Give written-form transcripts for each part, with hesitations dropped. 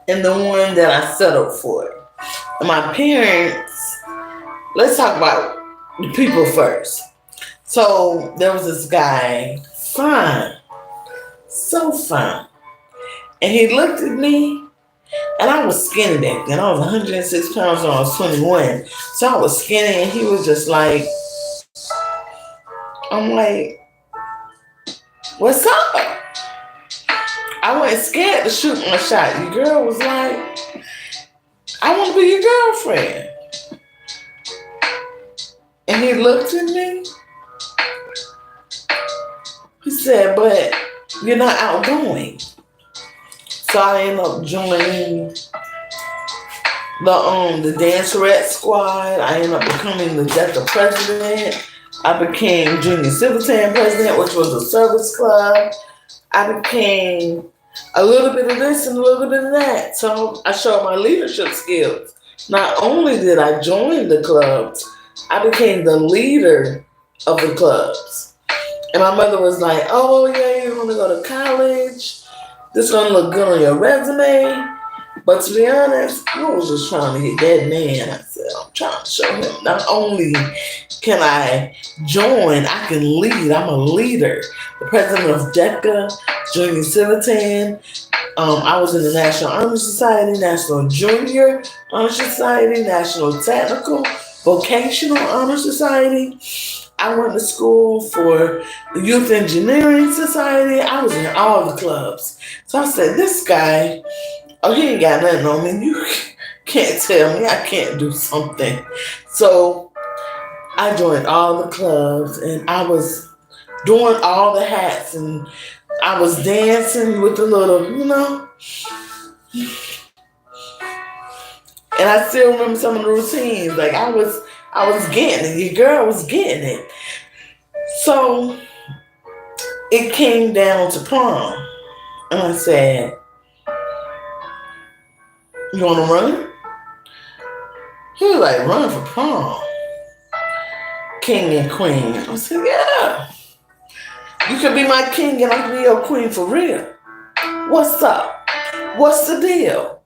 and the one that I settled for. My parents, let's talk about the people first. So there was this guy, fine, so fine. And he looked at me, and I was skinny back then. I was 106 pounds when I was 21. So I was skinny, and he was just like, I'm like, what's up? I wasn't scared to shoot my shot. The girl was like, I want to be your girlfriend. And he looked at me. He said, but you're not outgoing. So I ended up joining the dancerette squad. I ended up becoming the DECA president. I became junior civil tan president, which was a service club. I became a little bit of this and a little bit of that. So I showed my leadership skills. Not only did I join the clubs, I became the leader of the clubs. And my mother was like, oh yeah, you're gonna go to college. This is gonna look good on your resume. But to be honest, I was just trying to hit that man. I said, I'm trying to show him not only can I join, I can lead. I'm a leader. The president of DECA, Junior Civitan. I was in the National Honor Society, National Junior Honor Society, National Technical Vocational Honor Society. I went to school for the Youth Engineering Society. I was in all the clubs. So I said, this guy, oh, he ain't got nothing on me. You can't tell me I can't do something. So I joined all the clubs, and I was doing all the hats, and I was dancing with the little, and I still remember some of the routines. Like I was getting it. Your girl was getting it. So it came down to prom, and I said, you want to run? He was like, run for prom? King and queen. I said, yeah. You could be my king and I can be your queen for real. What's up? What's the deal?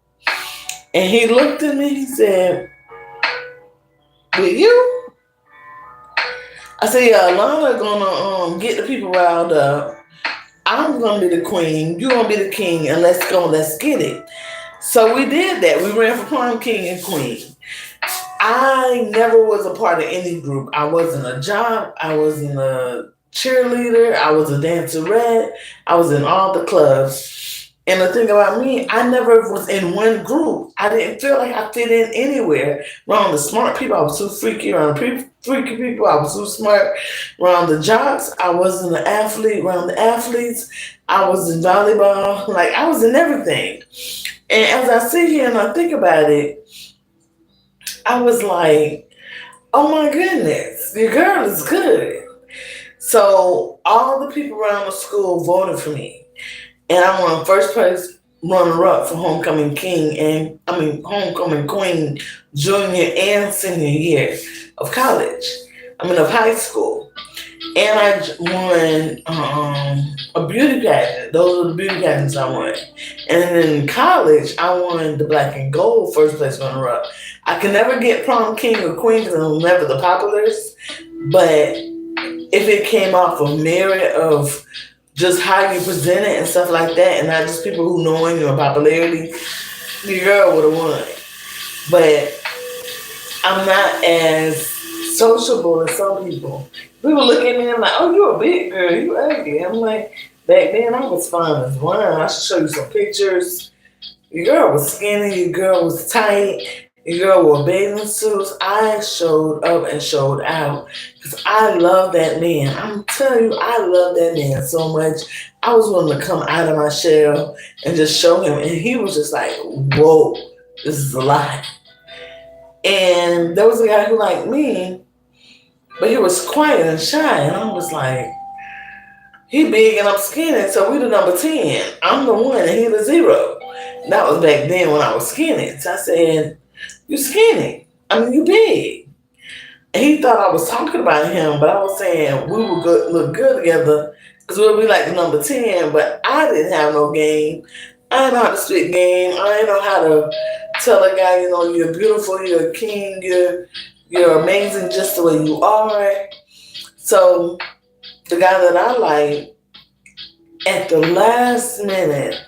And he looked at me, he said, with you? I said, yeah, Alana gonna get the people riled up. I'm gonna be the queen, you gonna be the king, and let's go, let's get it. So we did that. We ran for prom king and queen. I never was a part of any group. I wasn't a jock. I wasn't a cheerleader. I was a dancerette. I was in all the clubs. And the thing about me, I never was in one group. I didn't feel like I fit in anywhere. Around the smart people, I was too freaky. Around the freaky people, I was too smart. Around the jocks, I wasn't an athlete. Around the athletes, I was in volleyball. Like, I was in everything. And as I sit here and I think about it, I was like, oh my goodness, your girl is good. So all the people around the school voted for me. And I won first place runner-up for homecoming homecoming queen junior and senior year of college. Of high school. And I won a beauty pageant. Those are the beauty pageants I won. And in college, I won the black and gold first place runner-up. I can never get prom king or queen because I'm never the popularist. But if it came off a merit of just how you present it and stuff like that, and not just people who knowing your popularity, your girl would have won. But I'm not as sociable as some people. People look at me and I'm like, oh, you a big girl, you ugly. I'm like, back then I was fine as wine. I should show you some pictures. Your girl was skinny, your girl was tight, your girl wore bathing suits. I showed up and showed out because I love that man. I'm telling you, I love that man so much. I was willing to come out of my shell and just show him. And he was just like, whoa, this is a lot. And there was a guy who liked me, but he was quiet and shy. And I was like, he big and I'm skinny, so we the number 10. I'm the 1 and he the 0. That was back then when I was skinny. So I said, you skinny. You big. And he thought I was talking about him, but I was saying we would look good together because we'll be like the number 10, but I didn't have no game. I ain't know how to speak game. I ain't know how to tell a guy, you're beautiful, you're a king, you're amazing just the way you are. So the guy that I like, at the last minute,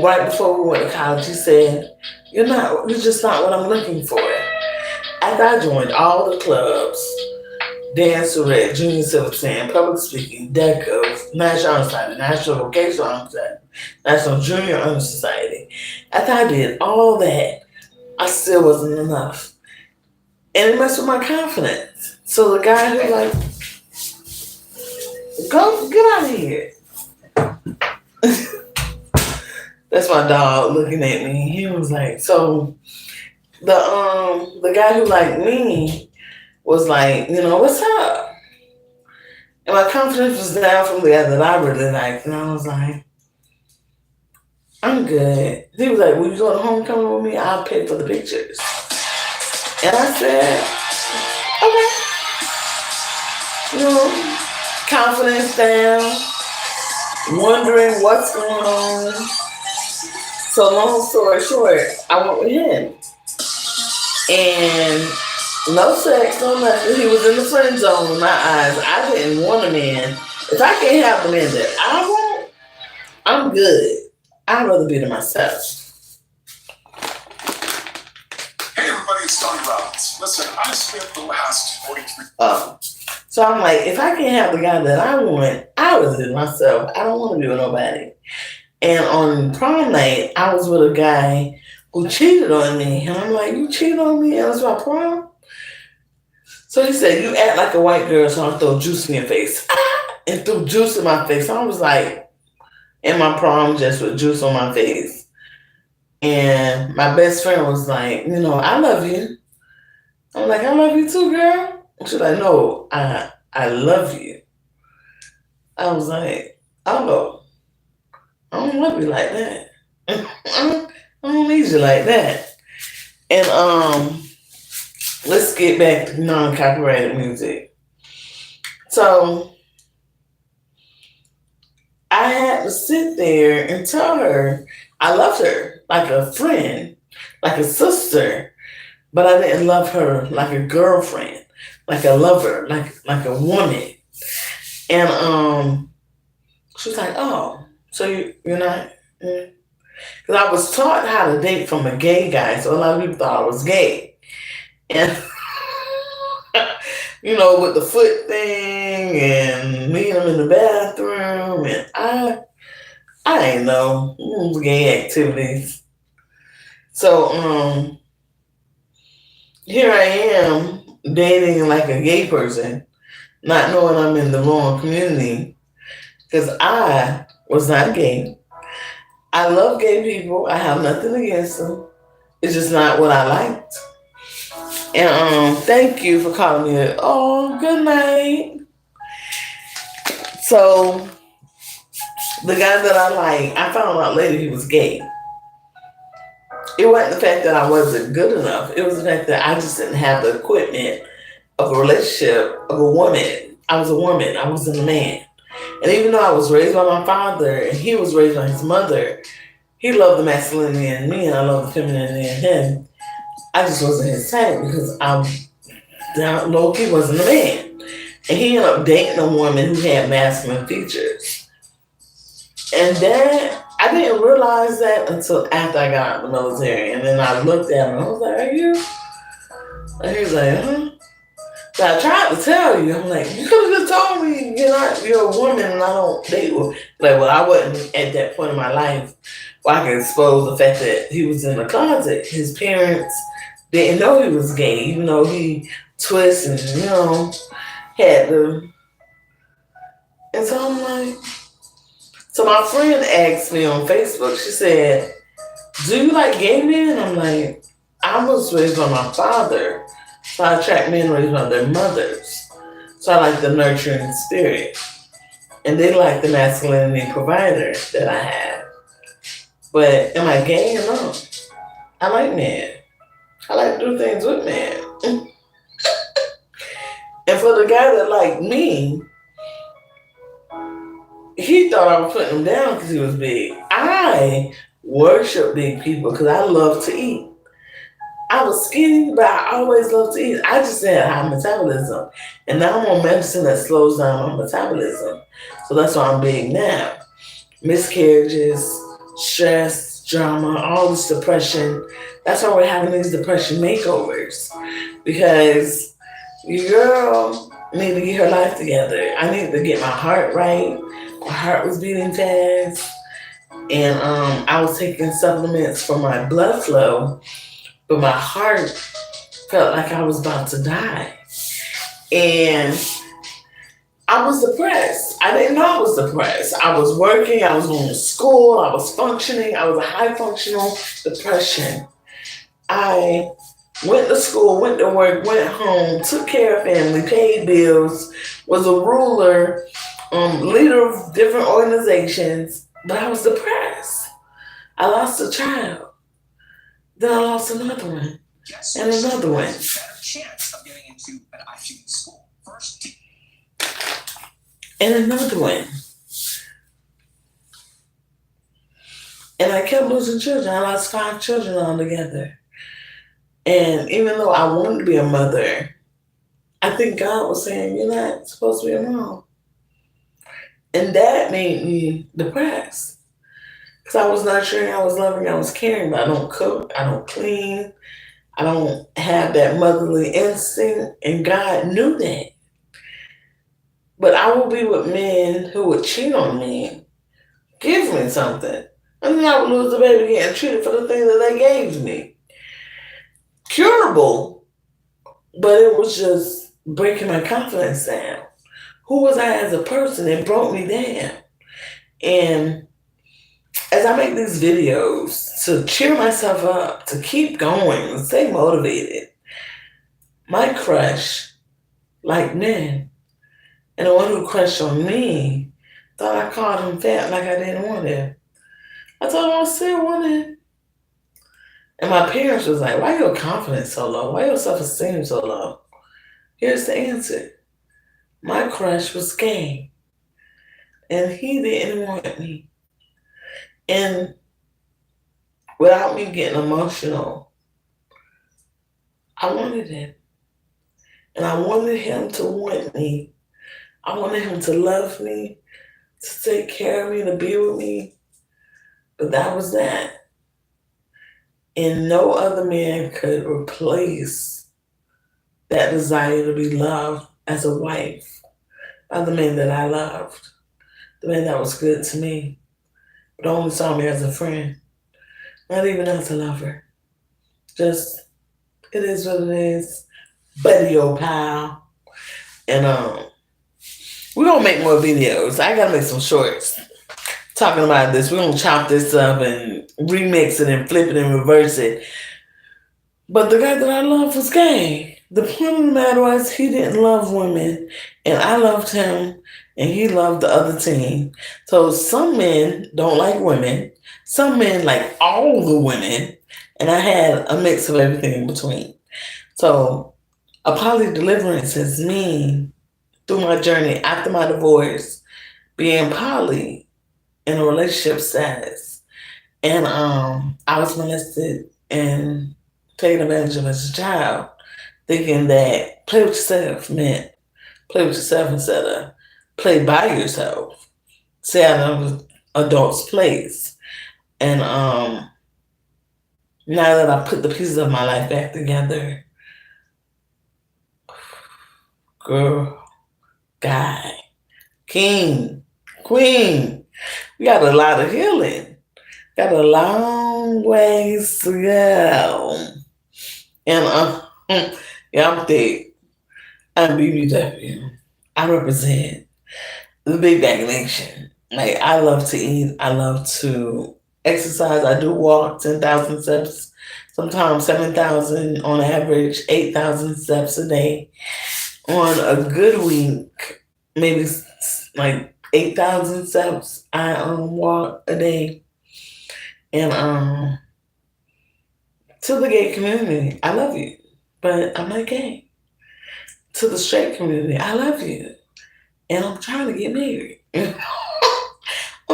right before we went to college, he said, you're just not what I'm looking for. After I joined all the clubs, dance, red, junior civil sand, public speaking, DECA, National Honor Society, National Vocational Honor Society, National Junior Honor Society. After I did all that, I still wasn't enough. And it messed with my confidence. So the guy who like, go get out of here. That's my dog looking at me. He was like, so the guy who liked me was like, what's up? And my confidence was down from the guy that I really liked. And I was like, I'm good. He was like, will you go to homecoming with me? I'll pay for the pictures. And I said, okay. Confidence down, wondering what's going on. So long story short, I went with him. And no sex, no nothing. He was in the friend zone in my eyes. I didn't want a man. If I can't have the man that I want, I'm good. I'd rather be to myself. Hey everybody, it's Tony Robbins. Listen, I spent the last 43... So I'm like, if I can't have the guy that I want, I was with myself. I don't want to be with nobody. And on prom night, I was with a guy who cheated on me. And I'm like, you cheated on me? And it's my prom? So he said, you act like a white girl, so I'll throw juice in your face. And threw juice in my face. So I was like, in my prom just with juice on my face. And my best friend was like, I love you. I'm like, I love you too, girl. She's like, no, I love you. I was like, oh, I don't love you like that. I don't need you like that. And let's get back to non-copyrighted music. So I had to sit there and tell her I loved her like a friend, like a sister, but I didn't love her like a girlfriend. Like a lover, like a woman. And she was like, oh, so you're not? Because I was taught how to date from a gay guy, so a lot of people thought I was gay. And, with the foot thing and meeting him in the bathroom, and I ain't know gay activities. So here I am, dating like a gay person, not knowing I'm in the wrong community, because I was not gay. I love gay people. I have nothing against them. It's just not what I liked. And thank you for calling me. Oh, good night. So the guy that I like, I found out later he was gay. It wasn't the fact that I wasn't good enough. It was the fact that I just didn't have the equipment of a relationship of a woman. I was a woman. I wasn't a man. And even though I was raised by my father and he was raised by his mother, he loved the masculinity in me and I loved the femininity in him. I just wasn't his type because low-key wasn't a man. And he ended up dating a woman who had masculine features. And then I didn't realize that until after I got out of the military. And then I looked at him and I was like, are you? And he was like, huh? So I tried to tell you. I'm like, you could have just told me you're a woman and I don't date with. Like, well, I wasn't at that point in my life where I could expose the fact that he was in the closet. His parents didn't know he was gay, even though he twists and, had the. And so I'm like, so my friend asked me on Facebook, she said, do you like gay men? I'm like, I was raised by my father. So I attract men raised by their mothers. So I like the nurturing spirit. And they like the masculinity provider that I have. But am I gay or no? I like men. I like to do things with men. And for the guy that liked me, he thought I was putting him down because he was big. I worship big people because I love to eat. I was skinny, but I always loved to eat. I just had high metabolism. And now I'm on medicine that slows down my metabolism. So that's why I'm big now. Miscarriages, stress, drama, all this depression. That's why we're having these depression makeovers. Because your girl need to get her life together. I need to get my heart right. My heart was beating fast. And I was taking supplements for my blood flow, but my heart felt like I was about to die. And I was depressed. I didn't know I was depressed. I was working, I was going to school, I was functioning, I was a high functional depression. I went to school, went to work, went home, took care of family, paid bills, was a ruler, leader of different organizations, but I was depressed. I lost a child. Then I lost another one. And another one. Better chance of getting into an Ivy League school. First. And another one. And I kept losing children. I lost 5 children altogether. And even though I wanted to be a mother, I think God was saying, you're not supposed to be a mom. And that made me depressed. Because I was not sure I was loving, I was caring, but I don't cook, I don't clean, I don't have that motherly instinct. And God knew that. But I will be with men who would cheat on me, give me something, and then I would lose the baby getting treated for the thing that they gave me. Curable, but it was just breaking my confidence down. Who was I as a person? It broke me down. And as I make these videos to cheer myself up, to keep going, and stay motivated, my crush, like men, and the one who crushed on me, thought I called him fat like I didn't want him. I told him I still want him. And my parents was like, why your confidence so low? Why your self-esteem so low? Here's the answer. My crush was gay. And he didn't want me. And without me getting emotional, I wanted him. And I wanted him to want me. I wanted him to love me, to take care of me, to be with me. But that was that. And no other man could replace that desire to be loved as a wife by the man that I loved, the man that was good to me, but only saw me as a friend, not even as a lover. Just, it is what it is. Buddy, old pal. And we're gonna make more videos. I gotta make some shorts talking about this. We're gonna chop this up and remix it and flip it and reverse it. But the guy that I loved was gay. The point of the matter was he didn't love women, and I loved him, and he loved the other team. So some men don't like women. Some men like all the women, and I had a mix of everything in between. So a poly deliverance is me through my journey after my divorce, being poly in a relationship status. And I was molested and taken advantage of as a child, thinking that play with yourself meant play with yourself instead of play by yourself. Stay out of adults' place. And now that I put the pieces of my life back together, girl, guy, king, queen, we got a lot of healing. Got a long ways to go. And yeah, I'm thick. I'm BBW. I represent the Big Bag Nation. Like, I love to eat. I love to exercise. I do walk 10,000 steps, sometimes 7,000 on average, 8,000 steps a day. On a good week, maybe like 8,000 steps I walk a day. And to the gay community, I love you, but I'm not gay. To the straight community, I love you, and I'm trying to get married.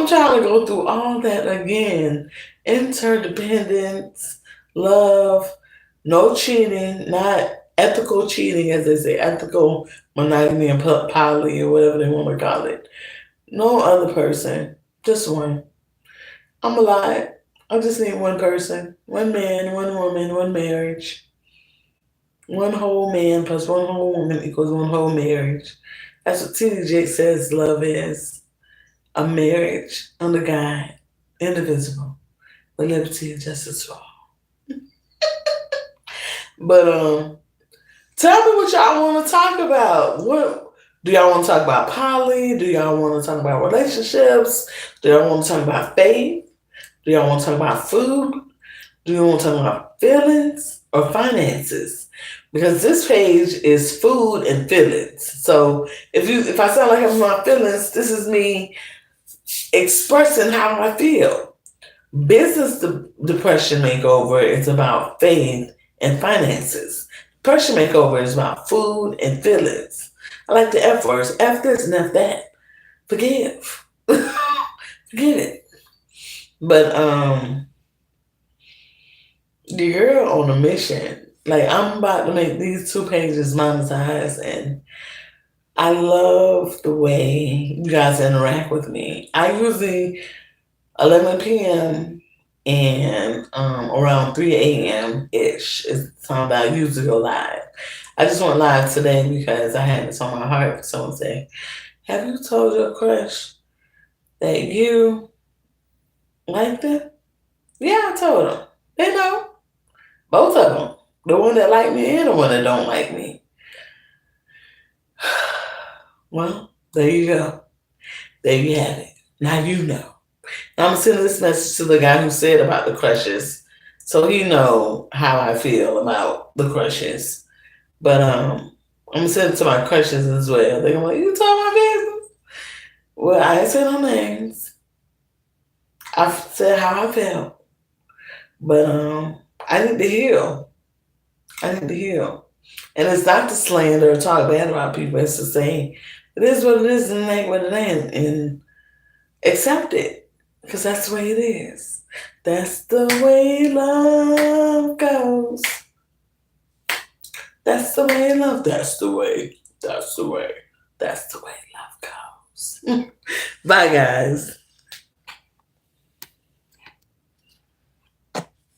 trying to go through all that again. Interdependence, love, no cheating, not ethical cheating, as they say, ethical monogamy and poly or whatever they want to call it. No other person, just one. I'm alive. I just need one person, one man, one woman, one marriage. One whole man plus one whole woman equals one whole marriage. That's what TD Jakes says love is. A marriage under God, indivisible, with liberty and justice for all. But tell me what y'all want to talk about. What do y'all want to talk about? Poly? Do y'all want to talk about relationships? Do y'all want to talk about faith? Do y'all want to talk about food? Do you want to talk about feelings or finances? Because this page is food and feelings. So if I sound like I'm my feelings, this is me expressing how I feel. Business depression makeover is about faith and finances. Depression makeover is about food and feelings. I like the F words. F this and F that. Forgive. Forget it. But the girl on a mission. Like, I'm about to make these 2 pages monetize, and I love the way you guys interact with me. I usually 11 p.m. and around 3 a.m. ish is the time that I usually go live. I just went live today because I had this on my heart. Someone say, "Have you told your crush that you like them?" Yeah, I told them. They know. Both of them. The one that like me and the one that don't like me. Well, there you go. There you have it. Now you know. Now I'm sending this message to the guy who said about the crushes, so he know how I feel about the crushes. But I'm gonna send it to my crushes as well. They're like, "You told my business." Well, I ain't said no names. I said how I felt, but I need to heal. I need to heal. And it's not to slander or talk bad about people. It's to say it is what it is and it ain't what it ain't. And accept it. Because that's the way it is. That's the way love goes. That's the way love. That's the way. That's the way. That's the way love goes. Bye, guys.